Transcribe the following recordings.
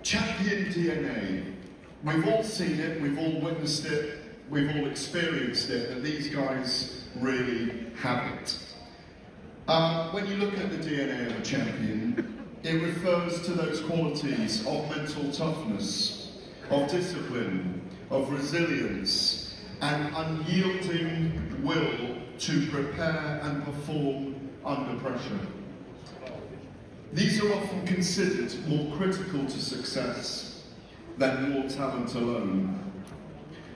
Champion DNA. We've all seen it, we've all witnessed it, we've all experienced it, and these guys really have it. When you look at the DNA of a champion, it refers to those qualities of mental toughness, of discipline, of resilience, and unyielding will to prepare and perform under pressure. These are often considered more critical to success than raw talent alone.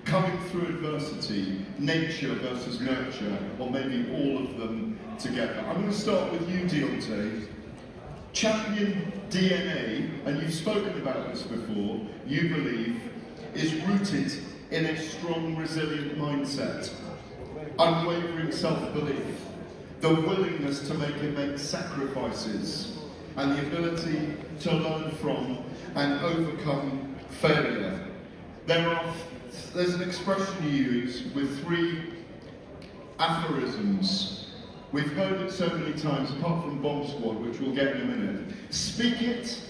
Coming through adversity, nature versus nurture, or maybe all of them together. I'm going to start with you, Deontay. Champion DNA, and you've spoken about this before, you believe, is rooted in a strong, resilient mindset, unwavering self-belief, the willingness to make sacrifices, and the ability to learn from and overcome failure. There's an expression you use with 3 aphorisms. We've heard it so many times, apart from Bomb Squad, which we'll get in a minute. Speak it,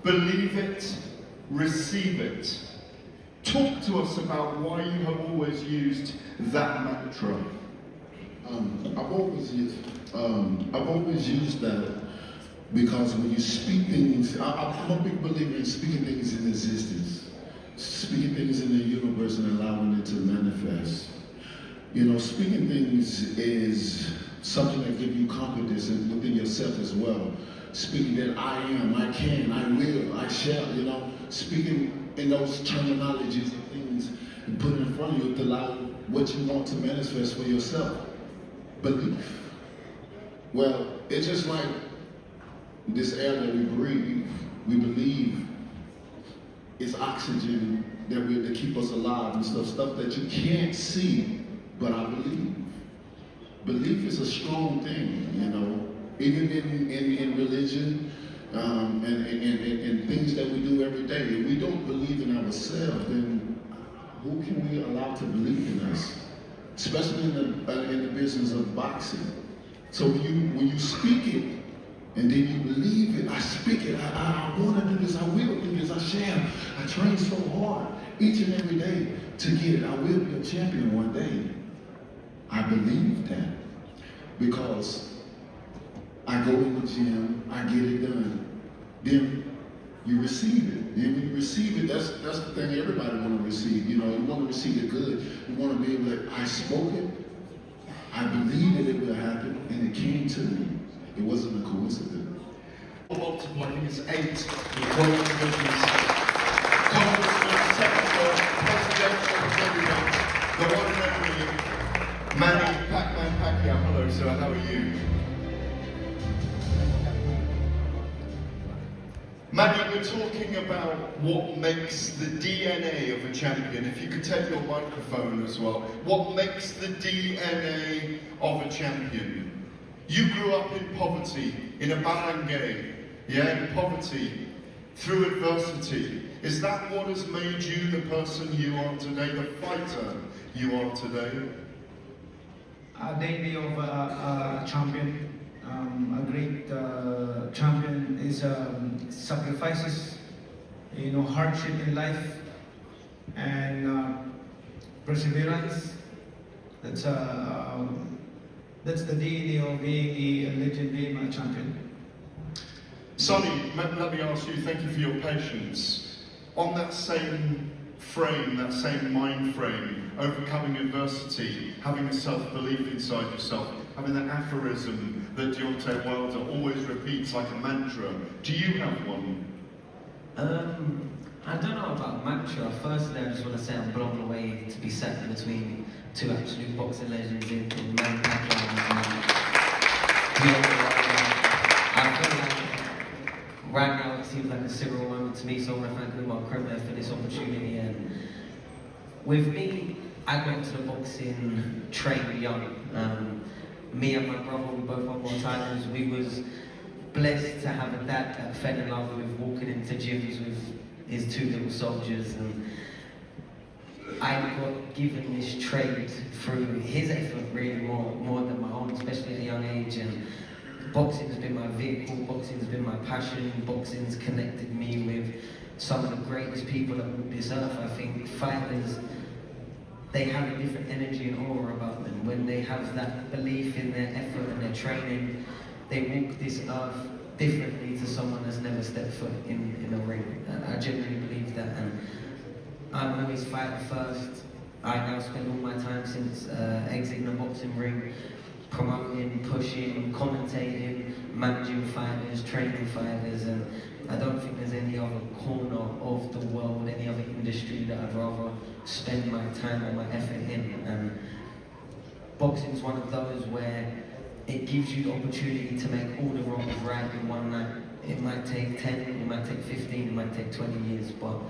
believe it, receive it. Talk to us about why you have always used that mantra. I've always used that because when you speak things, I'm a big believer in speaking things in existence, speaking things in the universe and allowing it to manifest. You know, speaking things is something that gives you confidence within yourself as well. Speaking that I am, I can, I will, I shall, you know, speaking in those terminologies and things and putting in front of you to allow what you want to manifest for yourself. Belief. Well, it's just like this air that we breathe, we believe it's oxygen that keep us alive and stuff that you can't see, but I believe. Belief is a strong thing, you know, even in religion and things that we do every day. If we don't believe in ourselves, then who can we allow to believe in us? Especially in the business of boxing. So when you speak it, and then you believe it, I speak it, I want to do this, I will do this, I shall. I train so hard each and every day to get it. I will be a champion one day. I believe that because I go in the gym, I get it done. Then you receive it. And when you receive it, that's the thing everybody want to receive. You know, you want to receive it good. You want to be able to, I spoke it, I believe that it will happen, and it came to me. It wasn't a coincidence. Multiple, I think it's 8 world divisions. Congressman, Senator, Presidential President, the one and only Manny Pacquiao. Hello, sir, how are you? Manny, we're talking about what makes the DNA of a champion. If you could take your microphone as well. What makes the DNA of a champion? You grew up in poverty, in a barangay, in poverty, through adversity. Is that what has made you the person you are today, the fighter you are today? DNA of a champion, a great champion is sacrifices, you know, hardship in life, and perseverance. That's the DNA of being a legend, being a champion. Sonny, let me ask you, thank you for your patience. On that same frame, that same mind frame, overcoming adversity, having a self-belief inside yourself, having that aphorism that Deontay Wilder always repeats like a mantra, do you have one? I don't know about mantra. Firstly, I just want to say I'm blown away to be sat between 2 absolute boxing legends in Manny Pacquiao and Deontay Wilder. I feel like right now it seems like a surreal moment to me, so I want to thank Umar Kremler for this opportunity. And with me, I got into the boxing train young. Me and my brother, we both won more titles. We was blessed to have a dad that fell in love with walking into gyms with his 2 little soldiers, and I got given this trade through his effort really more than my own, especially at a young age. And boxing's been my vehicle, boxing's been my passion, boxing's connected me with some of the greatest people that walk this earth. I think fighters, they have a different energy and aura about them. When they have that belief in their effort and their training, they walk this earth differently to someone that's never stepped foot in a ring. I genuinely believe that, and I'm always fighter first. I now spend all my time since exiting the boxing ring, promoting, pushing, commentating, managing fighters, training fighters, and I don't think there's any other corner of the world, any other industry that I'd rather spend my time and my effort in. And boxing's one of those where it gives you the opportunity to make all the wrongs right in one night. It might take 10, it might take 15, it might take 20 years, but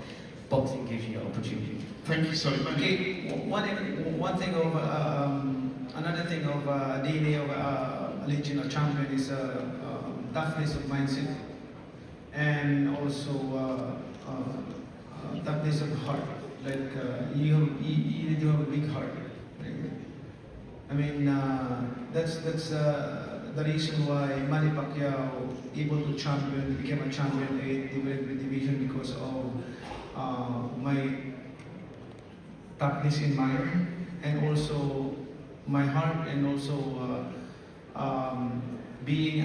boxing gives you the opportunity. Thank you so much. Okay, one thing of another thing of DNA of a legend or champion is toughness of mindset, and also toughness of heart. Like you need to have a big heart. I mean, that's the reason why Manny Pacquiao became a champion in the welterweight division, because of my toughness in mind, and also my heart, and also being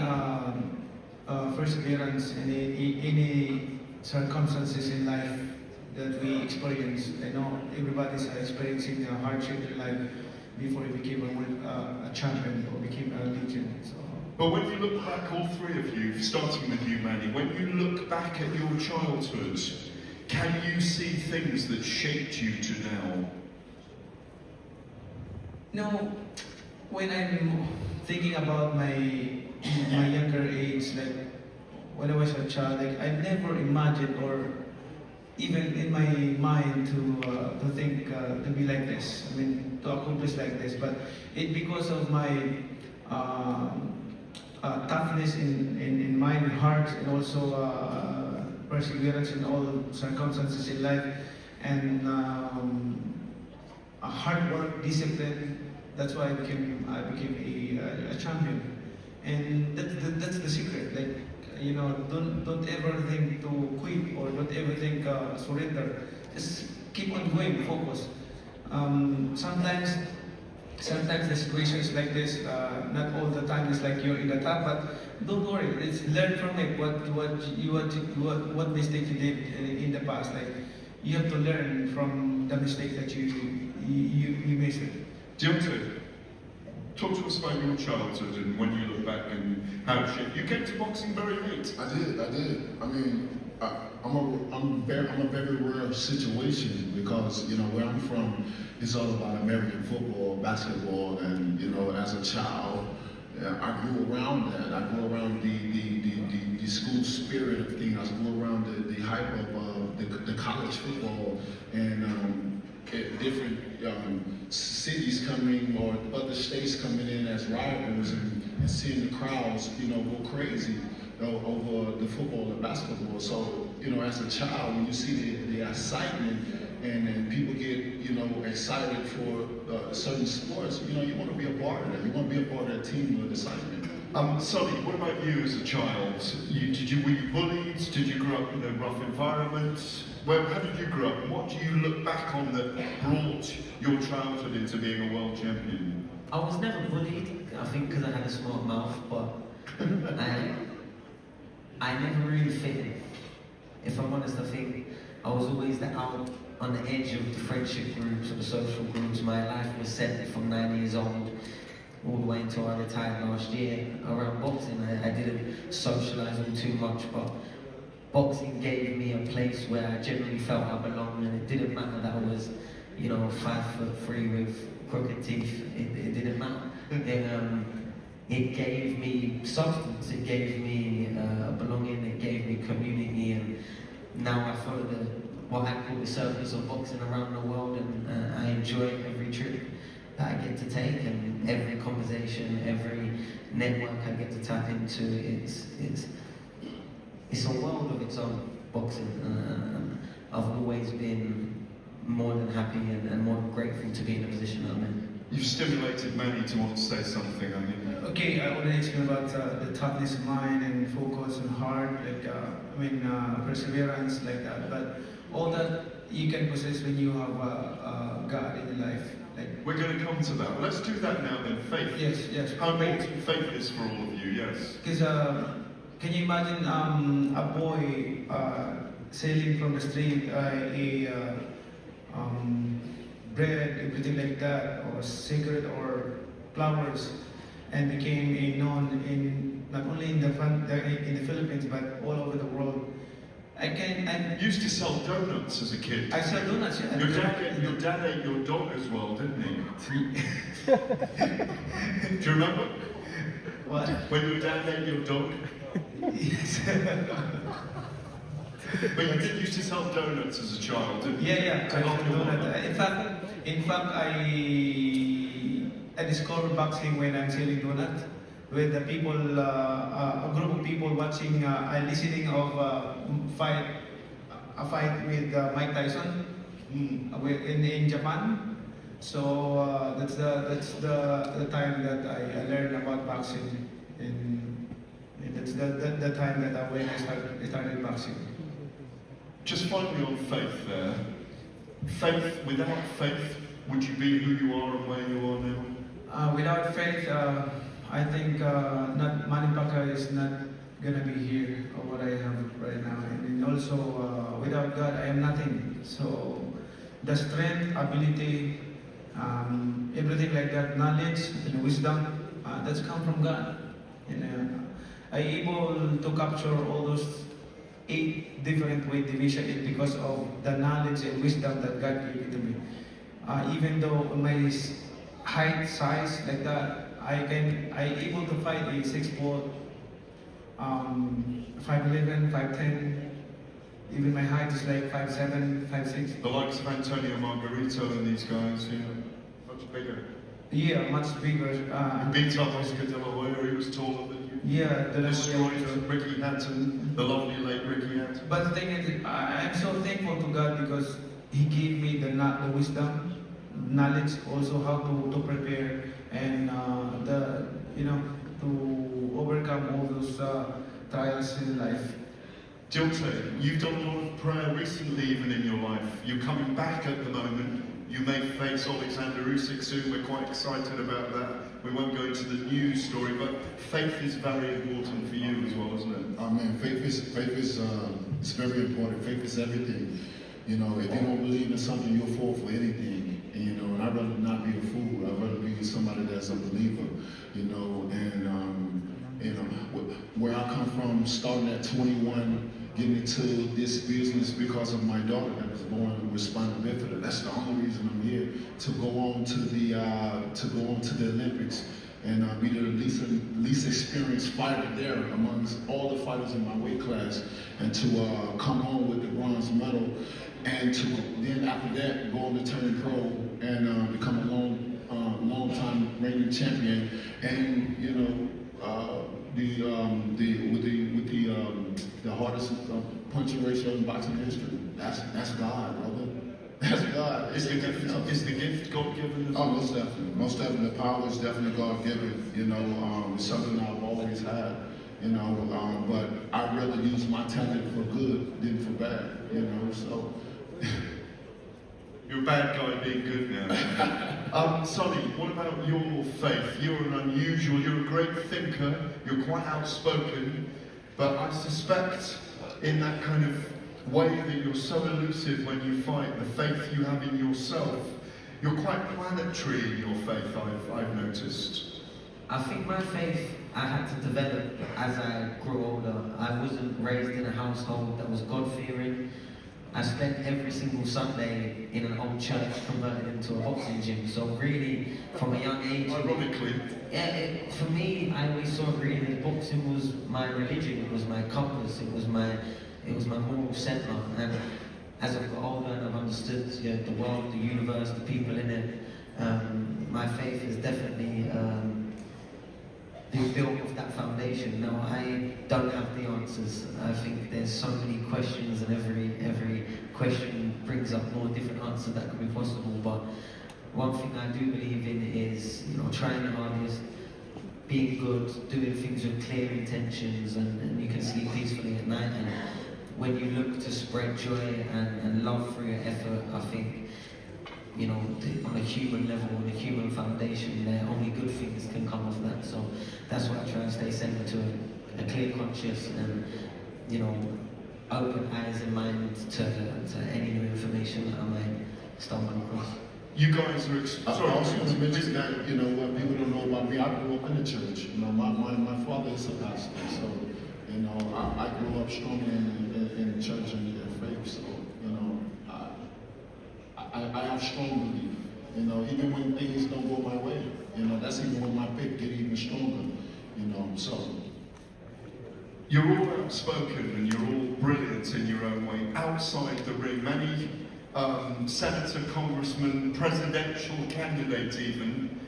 perseverance in any circumstances in life that we experience. I know everybody's experiencing a hardship in life before he became a champion or became a legend. So. But when you look back, all three of you, starting with you, Manny, when you look back at your childhood, can you see things that shaped you to now? No, when I'm thinking about my younger age, like when I was a child, like I never imagined or even in my mind to think to be like this. I mean, to accomplish like this. But it because of my toughness in mind and heart, and also perseverance in all circumstances in life, and hard work, discipline. That's why I became a champion, and that's the secret. Like, you know, don't ever think to quit, or don't ever think surrender. Just keep on going, focus. Sometimes the situation is like this. Not all the time is like you're in the top, but don't worry. It's learn from it. What mistake you did in the past. Like, you have to learn from the mistake that you made. Deontay, talk to us about your childhood and when you look back and how it shaped. You came to boxing very late. I did. I mean, I'm a very rare situation, because you know where I'm from is all about American football, basketball, and you know, as a child, I grew around that. I grew around the school spirit of things. I grew around the hype of the college football, and different cities coming, or other states coming in as rivals, and seeing the crowds, you know, go crazy over the football and basketball. So, you know, as a child, when you see the excitement, and people get, you know, excited for certain sports, you know, you want to be a part of that. You want to be a part of that team of excitement. Sonny, what about you as a child? Were you bullied? Did you grow up in a rough environment? How did you grow up? And what do you look back on that brought your childhood into being a world champion? I was never bullied, I think because I had a smart mouth, but I never really fit in. If I'm honest, I think I was always out on the edge of the friendship groups or the social groups. My life was set from 9 years old all the way until I retired last year. Around boxing, I didn't socialize all too much, but boxing gave me a place where I genuinely felt I belonged, and it didn't matter that I was, you know, 5'3" with crooked teeth. It didn't matter. It gave me substance. It gave me belonging. It gave me community, and now I follow what I call the circus of boxing around the world, and I enjoy every trip that I get to take, and every conversation, every network I get to tap into. It's a world of its own, boxing. I've always been more than happy and more than grateful to be in the position I'm in. You've stimulated Manny to want to say something, I think. Okay, I already explained about the toughness of mind and focus and heart, perseverance, like that. But all that you can possess when you have God in your life. Like, we're going to come to that. Let's do that now then. Faith. Yes. How important faith is for all of you, yes. Because can you imagine a boy selling from the street bread, everything like that, or cigarette or flowers, and became a known in not only in the Philippines but all over the world. I used to sell donuts as a kid. I sell donuts. Yeah. Your dad ate your dog as well, didn't he? Do you remember? What? When your dad ate your dog? Yes. But you did used to sell donuts as a child, didn't you? Yeah. I sell donuts. In fact, I discovered boxing when I'm selling donuts with the people, a group of people watching, listening of a fight with Mike Tyson in Japan. So that's the time that I learned about boxing, and that's the time that when I started boxing. Just finally on faith there. Faith, without faith, would you be who you are and where you are now? Without faith, I think Manny Pacquiao is not gonna be here or what I have right now. And also, without God, I am nothing. So, the strength, ability, everything like that, knowledge and wisdom, that's come from God. And I'm able to capture all those 8 different weight divisions because of the knowledge and wisdom that God gave to me. Even though my height, size, like that, I able to fight a 6'4", 5'11", 5'10". Even my height is like 5'7", 5'6". The likes of Antonio Margarito and these guys, yeah, much bigger. Yeah, much bigger. Beat up Oscar De La Hoya, he was taller than you. Yeah, destroyed Ricky Hatton, the lovely late Ricky Hatton. But the thing is, I'm so thankful to God because He gave me the wisdom, knowledge, also how to prepare and to overcome all those trials in life. Deontay, you've done a lot of prayer recently, even in your life. You're coming back at the moment. You may face Alexander Usyk soon. We're quite excited about that. We won't go into the news story, but faith is very important for you as well, isn't it? Oh man, faith is it's very important. Faith is everything. You know, if you don't believe in something, you'll fall for anything. And, you know, and I'd rather not be a fool. I'd rather be somebody that's a believer. You know, and where I come from, starting at 21. Getting into this business because of my daughter that was born with spinal bifida. That's the only reason I'm here, to go on to the Olympics and be the least experienced fighter there amongst all the fighters in my weight class, and to come home with the bronze medal, and to then after that go on to turn pro and become a long-time reigning champion, and you know. The hardest punching ratio in boxing history. That's God, brother. That's God. Is the gift God given? Oh, most definitely. Most definitely. The power is definitely God given. You know, it's something I've always had. You know, but I'd rather use my talent for good than for bad. You know, so. You're a bad guy being good now. Sonny, what about your faith? You're a great thinker, you're quite outspoken, but I suspect in that kind of way that you're so elusive when you fight, the faith you have in yourself, you're quite planetary in your faith, I've noticed. I think my faith I had to develop as I grew older. I wasn't raised in a household that was God-fearing. I spent every single Sunday in an old church converted into a boxing gym. So really, from a young age... Ironically. Yeah, for me, I always saw really that boxing was my religion, it was my compass, it was my moral centre. And as I've got older and I've understood the world, the universe, the people in it, my faith is definitely built off that foundation. Now, I don't have the answers. I think there's so many questions, and every question brings up more different answers that could be possible. But one thing I do believe in is, you know, trying your hardest, being good, doing things with clear intentions, and you can sleep peacefully at night. And when you look to spread joy and love through your effort, I think, you know, on a human level, on a human foundation, there only good things can come of that. So that's why I try and stay centered to a clear conscience and, you know, open eyes and mind to any new information that I might stumble across. You guys are I also want to mention that, you know, what people don't know about me, I grew up in the church. You know, my father is a pastor, so, you know, I grew up strong in church and faith, so, you know, I have strong belief. You know, even when things don't go my way, you know, that's even when my faith get even stronger, you know, so. You're all outspoken and you're all brilliant in your own way. Outside the ring, Manny, senator, congressman, presidential candidate even,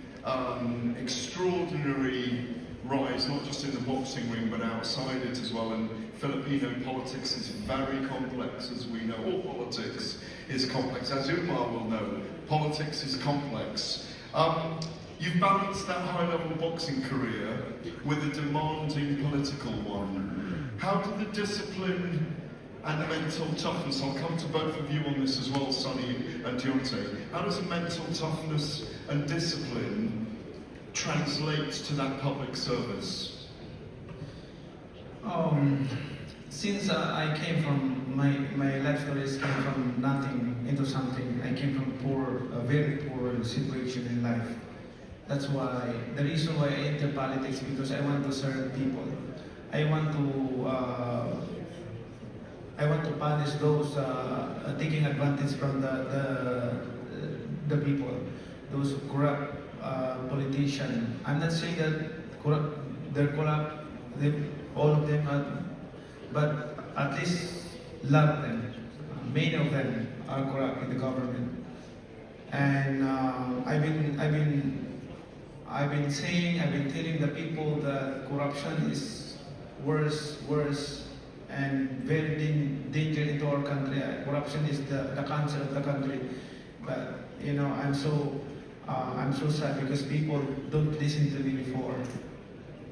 extraordinary rise, not just in the boxing ring, but outside it as well. And Filipino politics is very complex, as we know. All politics is complex. As Umar will know, politics is complex. You've balanced that high-level boxing career with a demanding political one. How did the discipline and the mental toughness, I'll come to both of you on this as well, Sonny and Deontay, how does mental toughness and discipline translate to that public service? Since I came from, my life stories came from nothing into something. I came from a very poor situation in life. That's why, the reason why I enter politics, because I want to serve people. I want to punish those taking advantage from the people, those corrupt politicians. I'm not saying that they're corrupt, all of them are, but at least a lot of them, many of them are corrupt in the government. And I've been telling the people that corruption is worse, and very dangerous into our country. Corruption is the cancer of the country. But you know, I'm so sad because people don't listen to me before.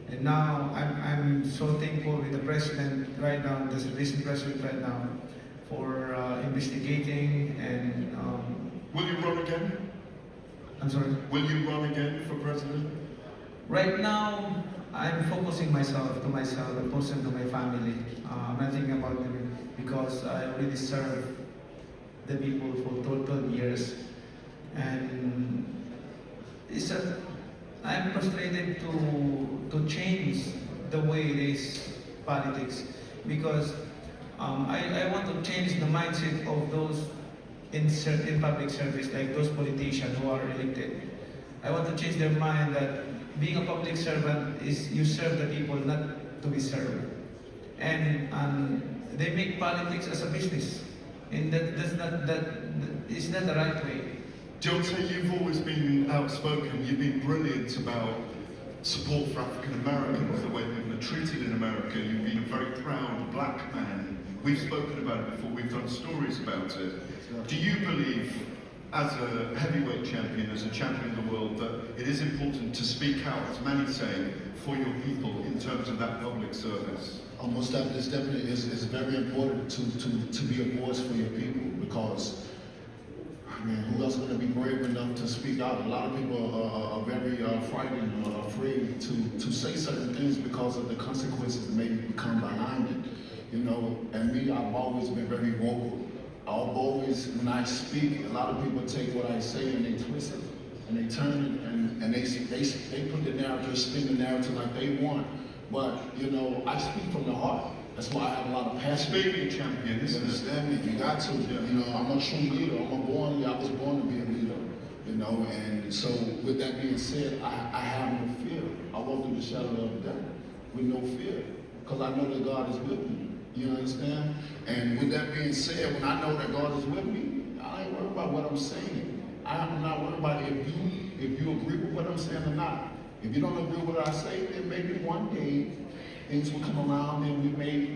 And now I'm so thankful with the president right now, the recent president right now, for investigating and. Will you run again? I'm sorry? Will you run again for president? Right now, I'm focusing myself, and focusing to my family. I'm not thinking about them because I already served the people for 12 years. And I'm frustrated to change the way it is politics because I want to change the mindset of those in public service, like those politicians who are elected. I want to change their mind that being a public servant is you serve the people, not to be served. And they make politics as a business, and that's not it's not the right way. Deontay, you've always been outspoken. You've been brilliant about support for African Americans, the way women are treated in America. You've been a very proud black man. We've spoken about it before. We've done stories about it. Do you believe, as a heavyweight champion, as a champion of the world, that it is important to speak out, as Manny's saying, for your people in terms of that public service? Almost definitely is very important to be a voice for your people because, I mean, who else is going to be brave enough to speak out? A lot of people are very frightened or afraid to say certain things because of the consequences that may come behind it. You know, and me, I've always been very vocal. I've always, when I speak, a lot of people take what I say and they twist it, and they turn it, and they put the narrative, spin the narrative like they want. But, you know, I speak from the heart. That's why I have a lot of passion. Speaking champion, You understand me? You got to. You know, I'm a true leader. I was born to be a leader. You know, and so with that being said, I have no fear. I walk through the shadow of death with no fear, because I know that God is with me. You understand? And with that being said, when I know that God is with me, I ain't worried about what I'm saying. I'm not worried about if you agree with what I'm saying or not. If you don't agree with what I say, then maybe one day things will come around and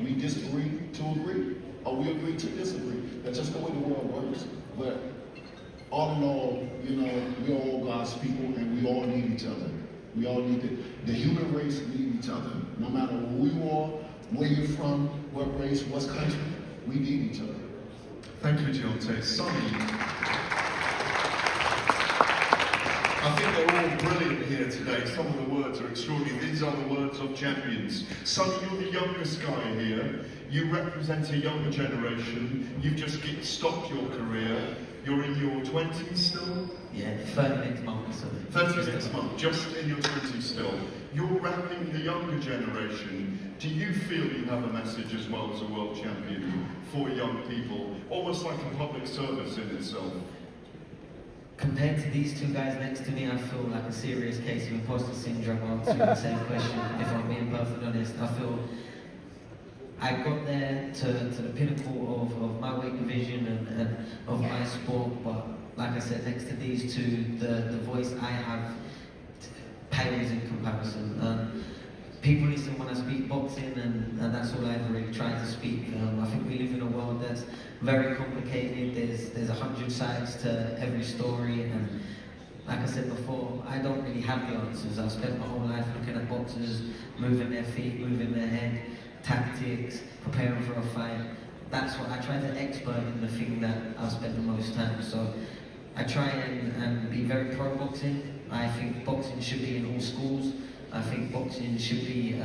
we disagree to agree, or we agree to disagree. That's just the way the world works. But all in all, you know, we're all God's people and we all need each other. We all need the human race need each other. No matter who you are, where you're from, what race, what country, we need each other. Thank you, Deontay. Sonny, I think they're all brilliant here today. Some of the words are extraordinary. These are the words of champions. Sonny, you're the youngest guy here. You represent a younger generation. You've just stopped your career. You're in your 20s still? Yeah, 30 next month. So 30 next month, just in your 20s still. You're rapping the younger generation. Do you feel you have a message as well as a world champion for young people? Almost like a public service in itself. Compared to these two guys next to me, I feel like a serious case of imposter syndrome answering the same question, if I'm being perfectly honest. I feel I got there to the pinnacle of my weight division and of my sport, but like I said, next to these two, the voice I have pales in comparison. People listen when I speak boxing, and that's all I ever really try to speak. I think we live in a world that's very complicated. There's 100 sides to every story, and like I said before, I don't really have the answers. I've spent my whole life looking at boxers, moving their feet, moving their head, tactics, preparing for a fight. That's what I try to expert in the thing that I've spent the most time. So I try and be very pro boxing. I think boxing should be in all schools. I think boxing should be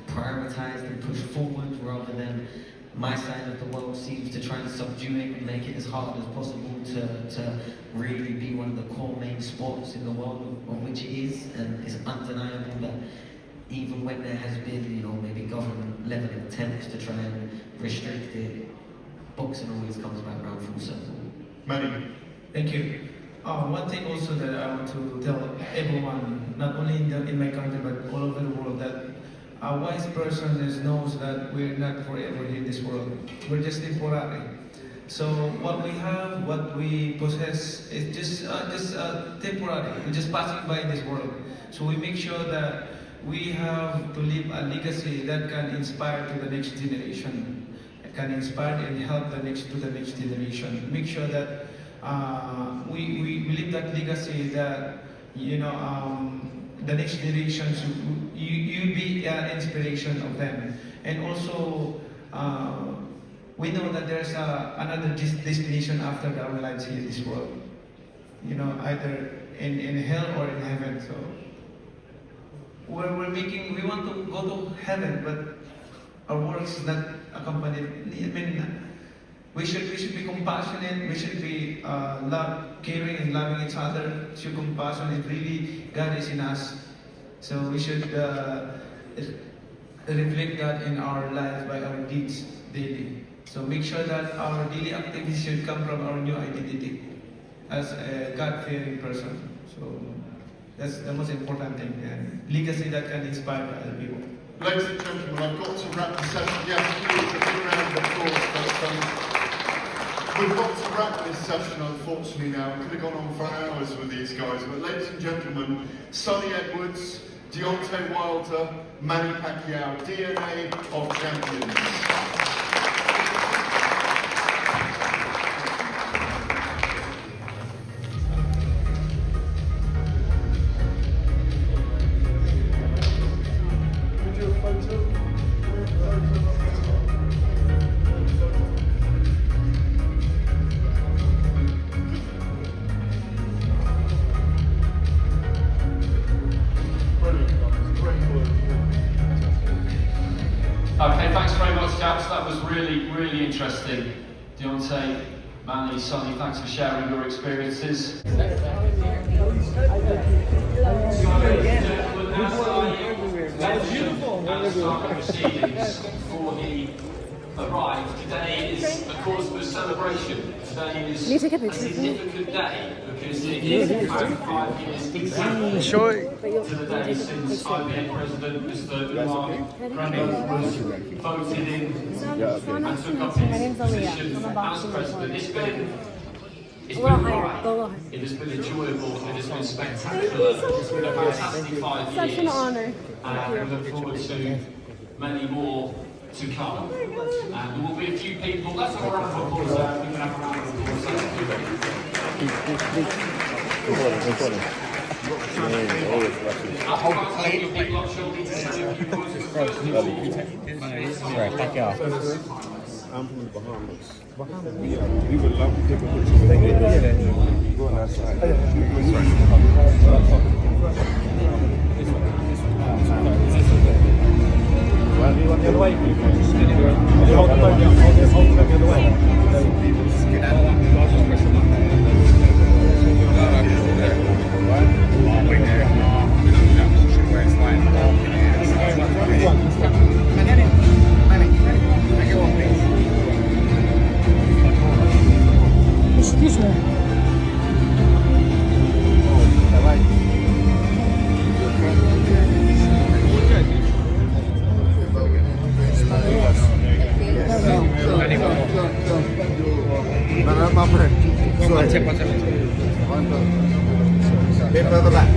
prioritized and pushed forward rather than my side of the world seems to try and subdue it and make it as hard as possible to really be one of the core main sports in the world of which it is. And it's undeniable that even when there has been, you know, maybe government level attempts to try and restrict it, boxing always comes back around full circle. Manny. Thank you. One thing also that I want to tell everyone, not only in my country but all over the world, that a wise person knows that we're not forever in this world. We're just temporary. So what we have, what we possess, is just temporary. We're just passing by in this world. So we make sure that we have to leave a legacy that can inspire to the next generation, can inspire and help the next generation. Make sure that we leave that legacy that, you know, the next generation you be an inspiration of them. And also we know that there's another destination after our lives here in this world, you know, either in hell or in heaven. So we want to go to heaven, but our works is not accompanied. I mean, we should be compassionate. We should be caring and loving each other. Show compassion. Really, God is in us. So we should reflect God in our lives by our deeds daily. So make sure that our daily activities should come from our new identity as a God-fearing person. So that's the most important thing, and legacy that can inspire other people. Ladies and gentlemen, I've got to wrap the session. Yes, please, a big round of applause. But we've got to wrap this session, unfortunately, now. We could have gone on for hours with these guys. But ladies and gentlemen, Sonny Edwards, Deontay Wilder, Manny Pacquiao, DNA of champions. Okay, thanks very much, chaps. That was really, really interesting. Deontay, Manny, Sonny, thanks for sharing your experiences. Proceedings before he arrived. Today is a cause for celebration. Today is a significant day because it is in fact 5 years exactly to the day since IBA President Mr. Frankie was voted in and took up his position as President. It's been right. It has been enjoyable. It has been spectacular. It's been a fantastic 5 years. Such an honor. And we look forward to many more to come. And there will be a few people. Let's have a round of applause. We can have a round of applause. Right, Pacquiao. I'm from the Bahamas. We would love to take a picture with you. Go on that side. Well, you want the other way? Hold the other way. Excuse me. No, my friend. Sorry. Bit further back.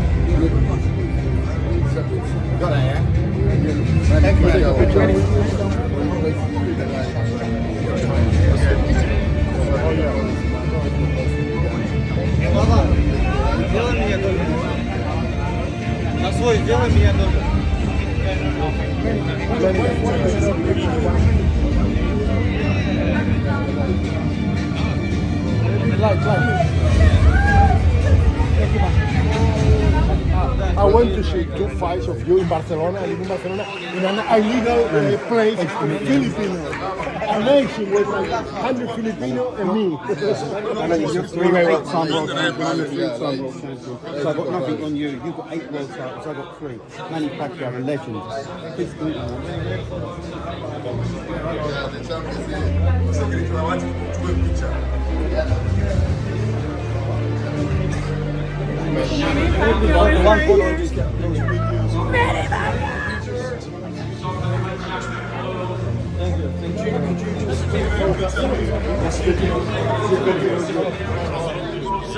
Got that, yeah? Thank you. I went to see 2 fights of you in Barcelona. I live in Barcelona in an illegal place in Filipino. Amazing with 100 Filipino and me. Three-way world champion. So I got nothing on you. You got 8 world titles. I got 3. Manny Pacquiao, a legend.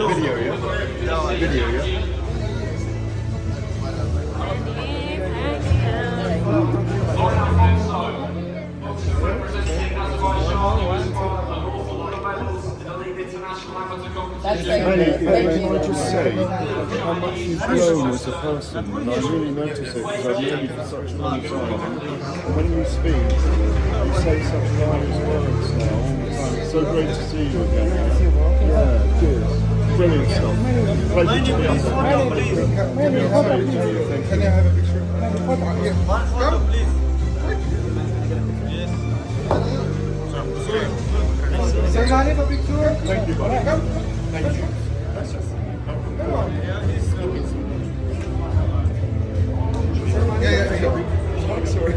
Video, yeah? Video, yeah? Manny, can I just say how much you've grown as a person, and I really notice it because I've known you for such a long time. And when you speak, you say such wise words now all the time. It's so great to see you again. Yeah, cheers. Brilliant stuff. Pleasure to be on. Can I have a picture? One photo, please. Thank you, buddy. Thank you. Sorry.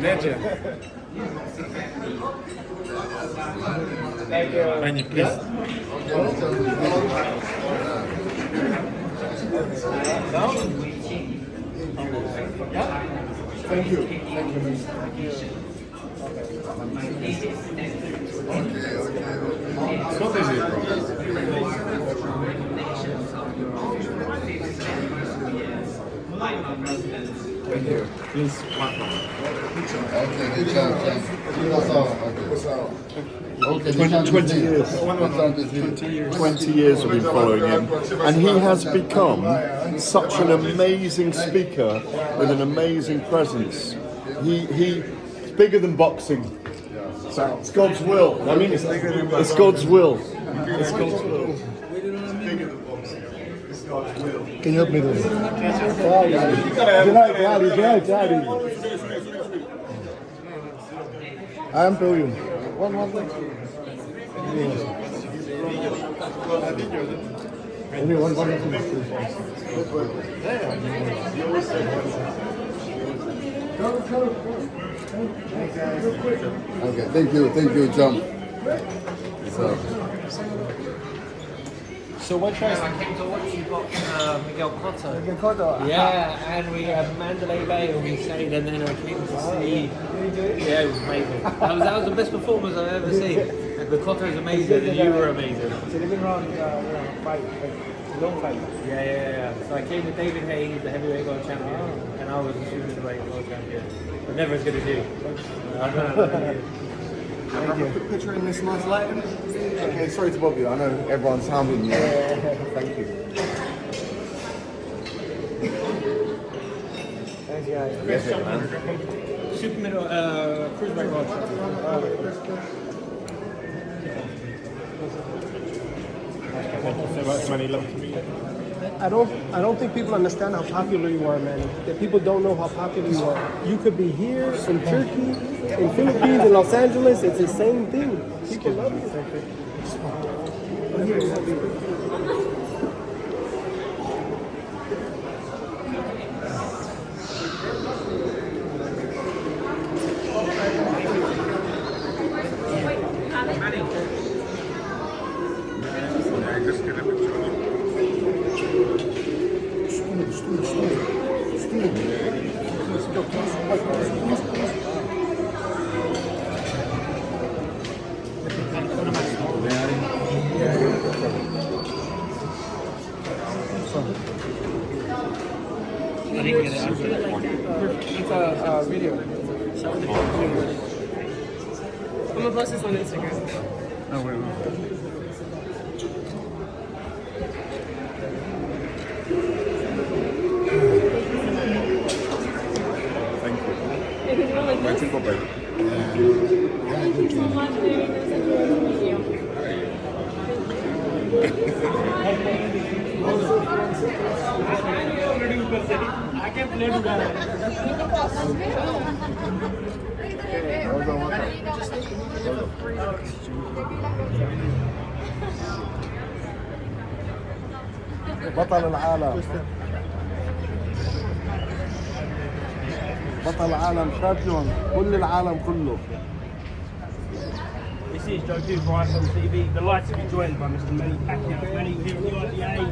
Legend. Manny, please. Thank you. It's not easy, bro. Thank you. Please, one more. Okay, good job, Frank. Okay, 20 years. 20 years I've been following him, and he has become such an amazing speaker with an amazing presence. He's bigger than boxing. It's God's will. I mean, it's God's will. It's God's will. It's bigger than boxing. It's God's will. Can you help me do it? I am William. One. Anyone, one. Okay, thank you, John. So what choice? I came to watch you box Miguel Cotto. Yeah, and we had Mandalay Bay and we stayed, and then I came to see. Yeah, it was amazing. That was the best performance I've ever seen. And the Cotto is amazing, and you were amazing. So they've been around fight. Long fight. Yeah. So I came with David Hayes, the heavyweight world champion, and I was the superweight world champion. But never as good as you. I don't know. Thank you. Quick picture in this nice lighting. Okay, sorry to bother you. I know everyone's hounding you. Thank you. Thanks, guys. Yes, man. Super middle, cruiserweight world champion. Thank you so much, Manny. Love to meet you. I don't think people understand how popular you are, man. That people don't know how popular you are. You could be here in Turkey, in Philippines, in Los Angeles. It's the same thing. People love you. It's a video. I'm gonna post this on Instagram. Oh, wait. Thank you. Waiting for break. Thank you so much, baby. This is really you. I can't play بطل العالم بطل العالم شامبيون كل العالم كله. This is Joe Dubois on TV. Delighted to be joined by Mr. Manny Pacquiao. Manny here at the IBA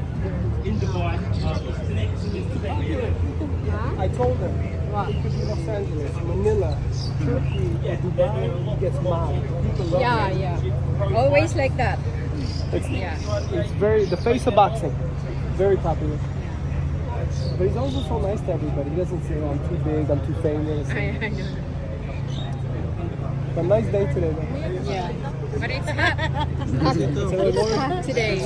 in Dubai. It's an excellent event. I told them it could be Los Angeles, Manila, Turkey, Dubai. He gets mad. People love him. Yeah. Always like that. It's very the face of boxing. Very popular. But he's also so nice to everybody. He doesn't say, I'm too big, I'm too famous. I know. But nice day today, man. Yeah. But it's hot. It's hot today.